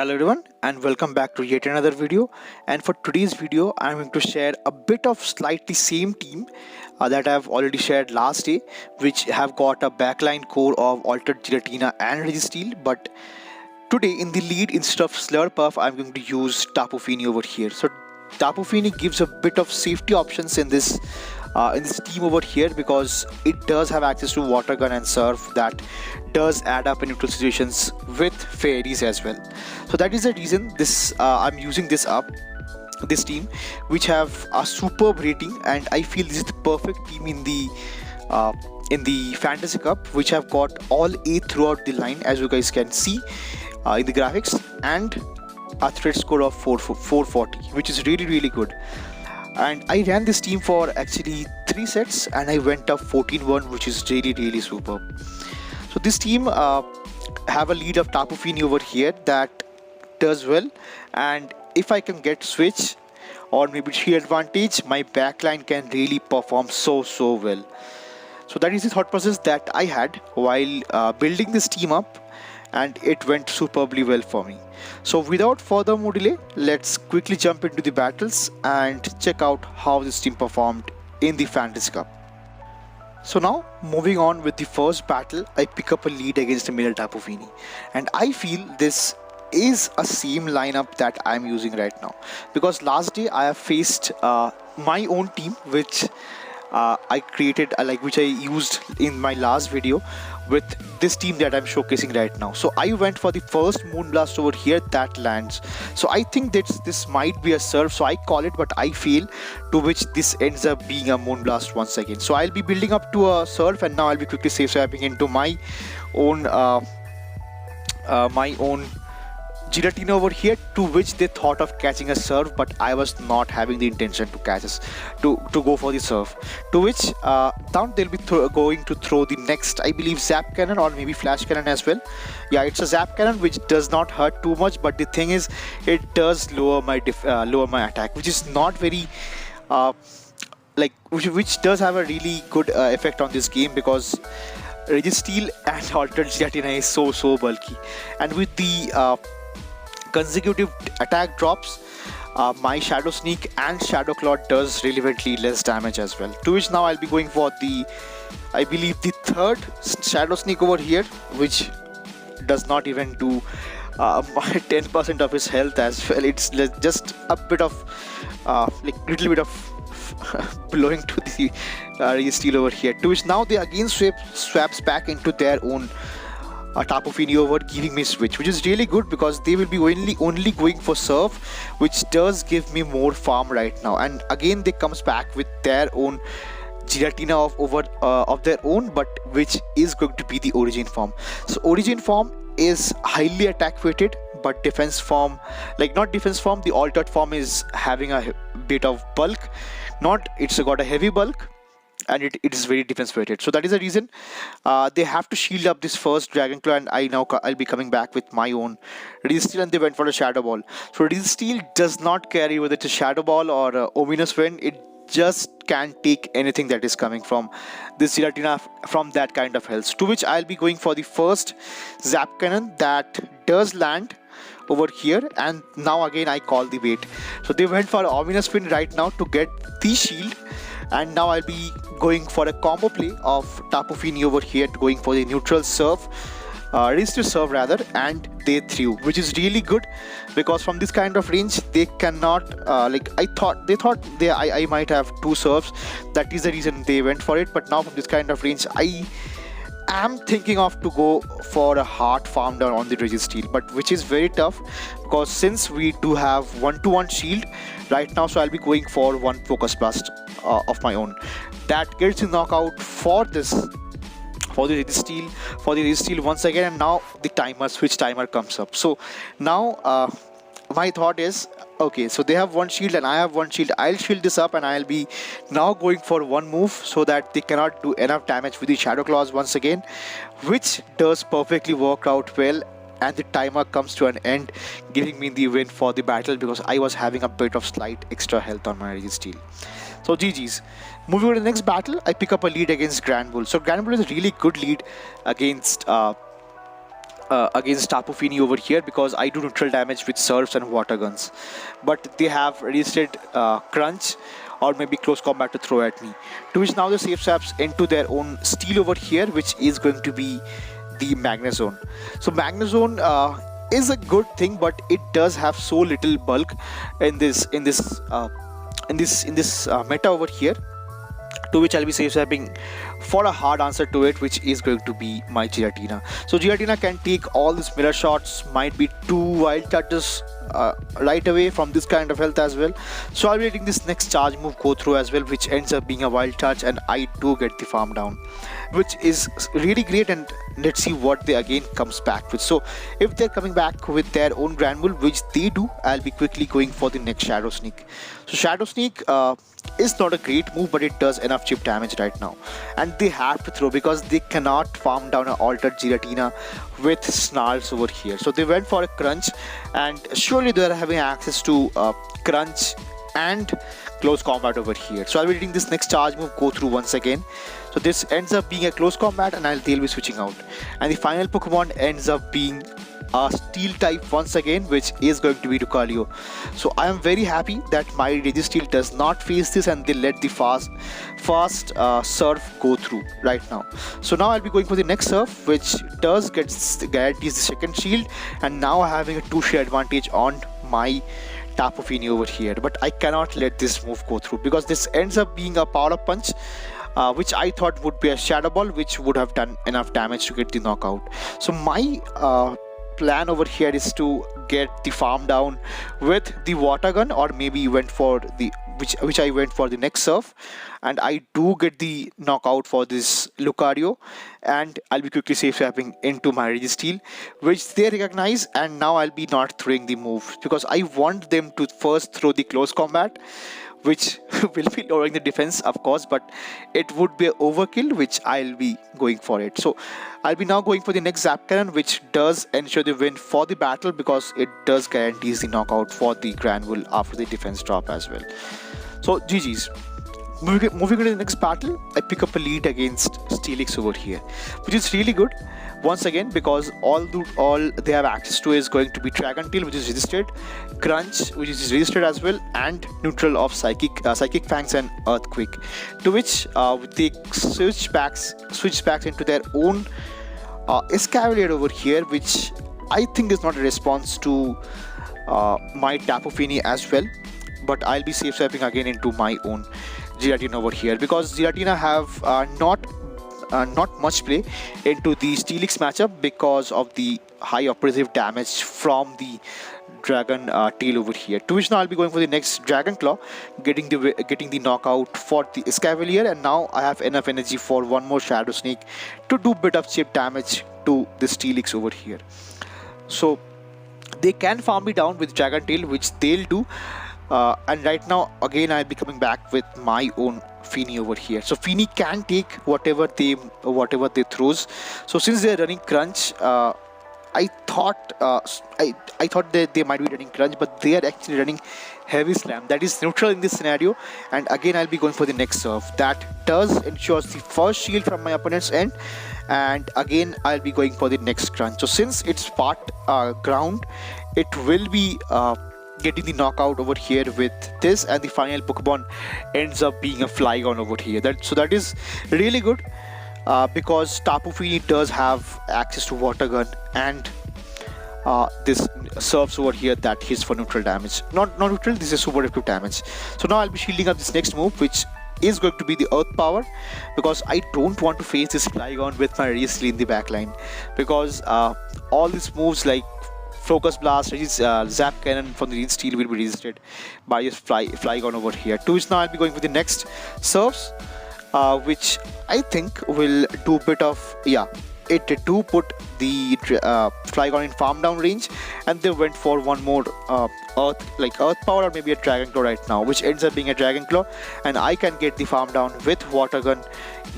Hello everyone and welcome back to yet another video. And for today's video I'm going to share a bit of slightly same team that I've already shared last day, which have got a backline core of altered Giratina and Registeel. But today in the lead, instead of Slurpuff, I'm going to use Tapufini over here. So Tapufini gives a bit of safety options in this team over here, because it does have access to water gun and surf that does add up in neutral situations with fairies as well. So that is the reason I'm using this team, which have a superb rating, and I feel this is the perfect team in the Fantasy Cup, which have got all A throughout the line, as you guys can see in the graphics, and a threat score of 440, which is really good. And I ran this team for actually 3 sets and I went up 14-1, which is really superb. So this team have a lead of Tapufini over here that does well, and if I can get switch or maybe shield advantage, my backline can really perform so well. So that is the thought process that I had while building this team up, and it went superbly well for me. So without further more delay, let's quickly jump into the battles and check out how this team performed in the Fantasy Cup. So now moving on with the first battle, I pick up a lead against a male Tapufini, and I feel this is a same lineup that I'm using right now, because last day I have faced my own team, which I created, which I used in my last video with this team that I'm showcasing right now. So I went for the first Moonblast over here that lands. So I think that this might be a surf, so I call it, but I fail, to which this ends up being a Moonblast once again. So I'll be building up to a surf, and now I'll be quickly safe swapping into my own Giratina over here, to which they thought of catching a surf, but I was not having the intention to catch us to go for the surf, to which now they'll be going to throw the next, I believe, zap cannon or maybe flash cannon as well. Yeah, it's a zap cannon, which does not hurt too much, but the thing is it does lower my attack, which is not very which does have a really good effect on this game, because Registeel and altered Giratina is so bulky, and with the consecutive attack drops, my Shadow Sneak and Shadow Claw does relevantly less damage as well, to which now I'll be going for the, I believe, the third Shadow Sneak over here, which does not even do 10% of his health as well. It's just a bit of little bit of blowing to the Registeel over here, to which now they again swaps back into their own Tapufini over, giving me switch, which is really good because they will be only going for surf, which does give me more farm right now. And again they comes back with their own Giratina of their own, but which is going to be the origin form. So origin form is highly attack weighted, but defense form, not defense form, the altered form is having a bit of bulk. It's got a heavy bulk, and it is very defense weighted. So that is the reason they have to shield up this first Dragon Claw, and I'll be coming back with my own Registeel, and they went for a Shadow Ball. So Registeel does not carry whether it's a Shadow Ball or a Ominous Wind. It just can't take anything that is coming from this Giratina from that kind of health, to which I'll be going for the first Zap Cannon that does land over here, and now again I call the bait. So they went for Ominous Wind right now to get the shield, and now I'll be going for a combo play of Tapufini over here, going for the neutral surf, Registeel surf rather, and they threw, which is really good, because from this kind of range they cannot they thought I might have 2 surfs. That is the reason they went for it. But now from this kind of range, I am thinking of to go for a hard farm down on the Registeel, but which is very tough, because since we do have 1-to-1 shield right now, so I'll be going for one Focus Blast of my own that gets a knockout for the Registeel once again. And now the switch timer comes up. So now my thought is, okay, so they have 1 shield and I have 1 shield. I'll shield this up, and I'll be now going for 1 move so that they cannot do enough damage with the Shadow Claws once again, which does perfectly work out well. And the timer comes to an end, giving me the win for the battle, because I was having a bit of slight extra health on my Registeel. So GG's. Moving on to the next battle, I pick up a lead against Granbull. So Granbull is a really good lead against against Tapu Fini over here because I do neutral damage with surfs and water guns. But they have resisted crunch or maybe close combat to throw at me. To which now the safe swaps into their own steel over here, which is going to be the Magnezone. So Magnezone is a good thing, but it does have so little bulk in this meta over here. To which I'll be safe swapping for a hard answer to it, which is going to be my Giratina. So Giratina can take all these mirror shots, might be 2 wild touches right away from this kind of health as well. So I'll be letting this next charge move go through as well, which ends up being a wild touch, and I do get the farm down, which is really great. And let's see what they again comes back with. So if they're coming back with their own Granbull, which they do, I'll be quickly going for the next Shadow Sneak. So Shadow Sneak is not a great move, but it does enough chip damage right now, and they have to throw because they cannot farm down an altered Giratina with Snarls over here. So they went for a crunch, and surely they are having access to crunch and close combat over here. So I'll be letting this next charge move go through once again. So this ends up being a close combat, and they'll be switching out, and the final Pokemon ends up being a steel type once again, which is going to be Lucario. So I am very happy that my Registeel does not face this, and they let the fast surf go through right now. So now I'll be going for the next surf, which does guarantees the second shield, and now having a 2-share advantage on my Tapu Fini over here. But I cannot let this move go through because this ends up being a power up punch, which I thought would be a Shadow Ball, which would have done enough damage to get the knockout. So my plan over here is to get the farm down with the water gun, or maybe went for the which I went for the next surf, and I do get the knockout for this Lucario, and I'll be quickly safe swapping into my Registeel, which they recognize, and now I'll be not throwing the move because I want them to first throw the close combat, which will be lowering the defense, of course, but it would be an overkill, which I'll be going for it. So I'll be now going for the next Zap Cannon, which does ensure the win for the battle because it does guarantees the knockout for the Granbull after the defense drop as well. So GG's. Moving on to the next battle, I pick up a lead against Steelix over here, which is really good once again because all they have access to is going to be Dragon Tail, which is resisted, Crunch, which is resisted as well, and neutral of Psychic Fangs and Earthquake. To which they switch back into their own Escavalier over here, which I think is not a response to my Tapu Fini as well. But I'll be safe swapping again into my own Giratina over here because Giratina have not much play into the Steelix matchup because of the high oppressive damage from the Dragon Tail over here. To which now I'll be going for the next Dragon Claw, getting the knockout for the Escavalier, and now I have enough energy for one more Shadow Sneak to do bit of chip damage to the Steelix over here. So they can farm me down with Dragon Tail, which they'll do. And right now again I'll be coming back with my own Fini over here. So Fini can take whatever they throws. So since they're running Crunch, I thought that they might be running Crunch, but they are actually running Heavy Slam. That is neutral in this scenario. And again I'll be going for the next serve. That does ensure the first shield from my opponent's end. And again I'll be going for the next Crunch. So since it's part ground, it will be getting the knockout over here with this, and the final Pokemon ends up being a Flygon over here. That is really good because Tapu Fini does have access to Water Gun and this serves over here that hits for neutral damage. Not neutral, this is super equipped damage. So now I'll be shielding up this next move, which is going to be the Earth Power, because I don't want to face this Flygon with my Registeel in the backline, because all these moves like Focus Blast, Zap Cannon from the Registeel will be resisted by this Flygon over here. To which now I'll be going for the next serves, which I think will do a bit of, it did do put the Flygon in farm down range, and they went for one more Earth Power or maybe a Dragon Claw right now, which ends up being a Dragon Claw, and I can get the farm down with Water Gun,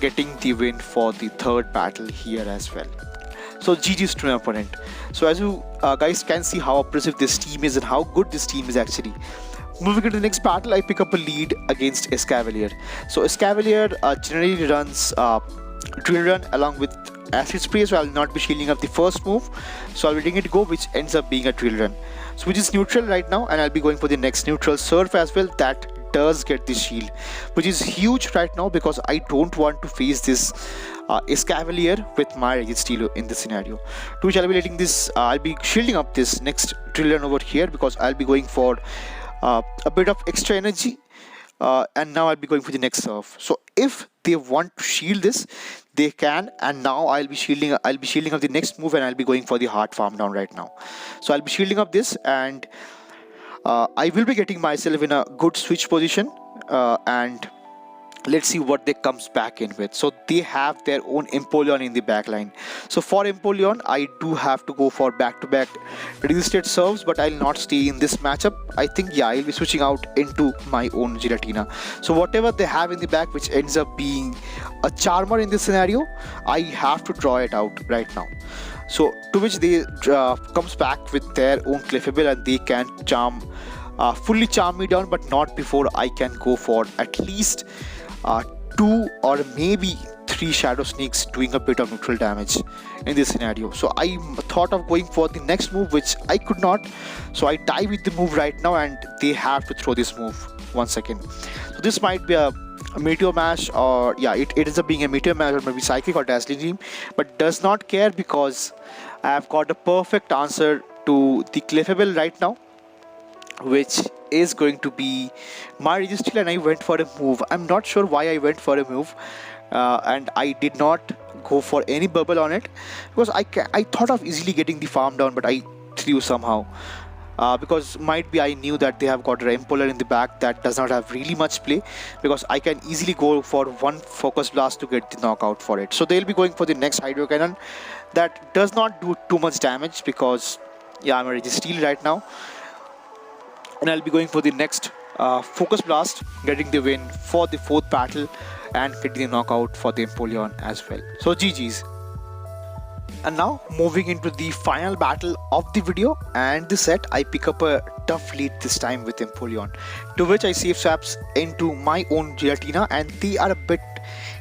getting the win for the third battle here as well. So GG's to my opponent. So as you guys can see how oppressive this team is and how good this team is actually. Moving into the next battle, I pick up a lead against Escavalier. So Escavalier generally runs Drill Run along with acid spray, so I'll not be shielding up the first move. So I'll be letting it go, which ends up being a drill run. So which is neutral right now, and I'll be going for the next neutral surf as well. That does get the shield, which is huge right now because I don't want to face this Escavalier with my Registeel in this scenario. To which I'll be letting this, I'll be shielding up this next drill run over here because I'll be going for a bit of extra energy. And now I'll be going for the next surf. So if they want to shield this, they can. And now I'll be shielding up the next move, and I'll be going for the hard farm down right now. So I'll be shielding up this, and I will be getting myself in a good switch position, and let's see what they comes back in with. So they have their own Empoleon in the back line. So for Empoleon, I do have to go for back-to-back resisted serves, but I'll not stay in this matchup. I think, yeah, I'll be switching out into my own Giratina. So whatever they have in the back, which ends up being a Charmer in this scenario, I have to draw it out right now. So to which they comes back with their own Clefable, and they can fully charm me down, but not before I can go for at least 2 or maybe 3 Shadow Sneaks doing a bit of neutral damage in this scenario. So I thought of going for the next move, which I could not. So I die with the move right now, and they have to throw this move once again. So this might be a Meteor Mash, or yeah, it ends up being a Meteor Mash, or maybe Psychic or Dazzling Gleam, but does not care because I have got a perfect answer to the Clefable right now, which is going to be my Registeel, and I went for a move. I'm not sure why I went for a move, and I did not go for any bubble on it because I thought of easily getting the farm down, but I threw somehow. Because might be I knew that they have got an Empoleon in the back that does not have really much play, because I can easily go for one Focus Blast to get the knockout for it. So they'll be going for the next Hydro Cannon. That does not do too much damage because, yeah, I'm a Registeel right now. And I'll be going for the next Focus Blast, getting the win for the 4th battle and getting the knockout for the Empoleon as well. So GG's. And now moving into the final battle of the video and the set, I pick up a tough lead this time with Empoleon, to which I save swaps into my own Giratina, and they are a bit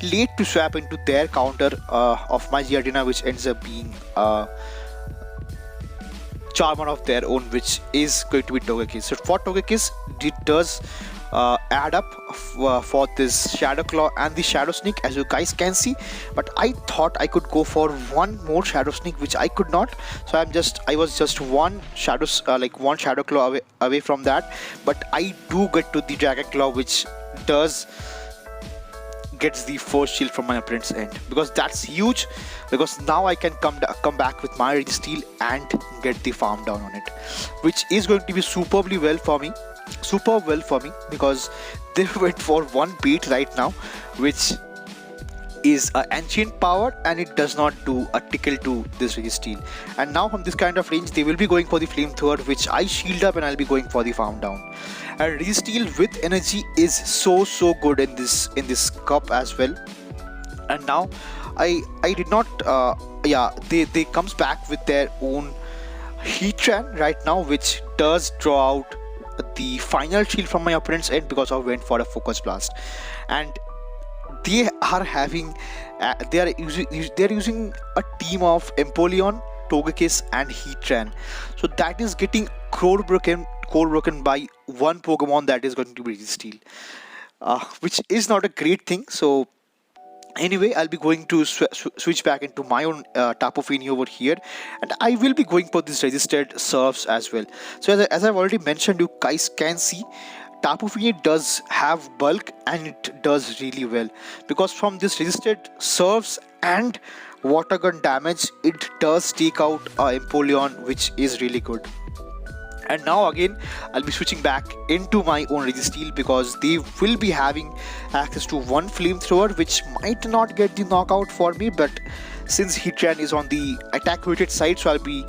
late to swap into their counter of my Giratina, which ends up being Charmer of their own, which is going to be Togekiss. So for Togekiss, it does add up for this Shadow Claw and the Shadow Sneak, as you guys can see, but I thought I could go for one more Shadow Sneak, which I could not. So I was just one Shadow Claw away from that, but I do get to the Dragon Claw, which gets the first shield from my opponent's end, because that's huge, because now I can come back with my Registeel and get the farm down on it, which is going to be super well for me, because they went for one beat right now, which is an ancient power, and it does not do a tickle to this Registeel. And now from this kind of range, they will be going for the Flamethrower, which I shield up, and I'll be going for the farm down. And Registeel with energy is so good in this cup as well. And now I did not they comes back with their own Heatran right now, which does draw out the final shield from my opponent's end because I went for a Focus Blast. And they are having they are using a team of Empoleon, Togekiss and Heatran. So that is getting core broken by one Pokemon, that is going to be Registeel, which is not a great thing. So anyway, I'll be going to switch back into my own Tapu Fini over here, and I will be going for this resisted serves as well. So as I've already mentioned, you guys can see Tapu Fini does have bulk, and it does really well, because from this resisted serves and water gun damage, it does take out Empoleon, which is really good. And now again, I'll be switching back into my own Registeel, because they will be having access to one Flamethrower, which might not get the knockout for me, but since Heatran is on the attack weighted side, so I'll be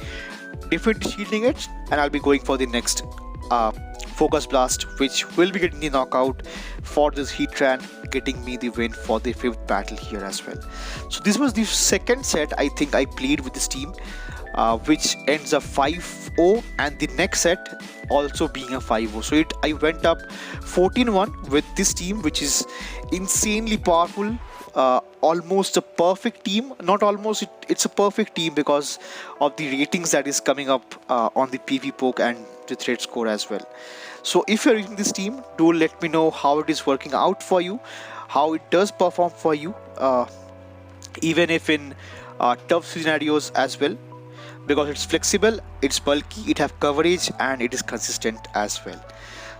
definitely shielding it, and I'll be going for the next Focus Blast, which will be getting the knockout for this Heatran, getting me the win for the 5th battle here as well. So this was the second set I think I played with this team, which ends up 5-0, and the next set also being a 5-0. So I went up 14-1 with this team, which is insanely powerful. almost a perfect team. Not almost, it's a perfect team because of the ratings that is coming up on the PvPoke and the thread score as well. So if you're using this team, do let me know how it is working out for you, how it does perform for you, even if in tough scenarios as well, because it's flexible, it's bulky, it have coverage, and it is consistent as well.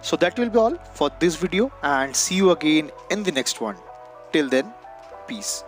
So that will be all for this video, and see you again in the next one. Till then, peace.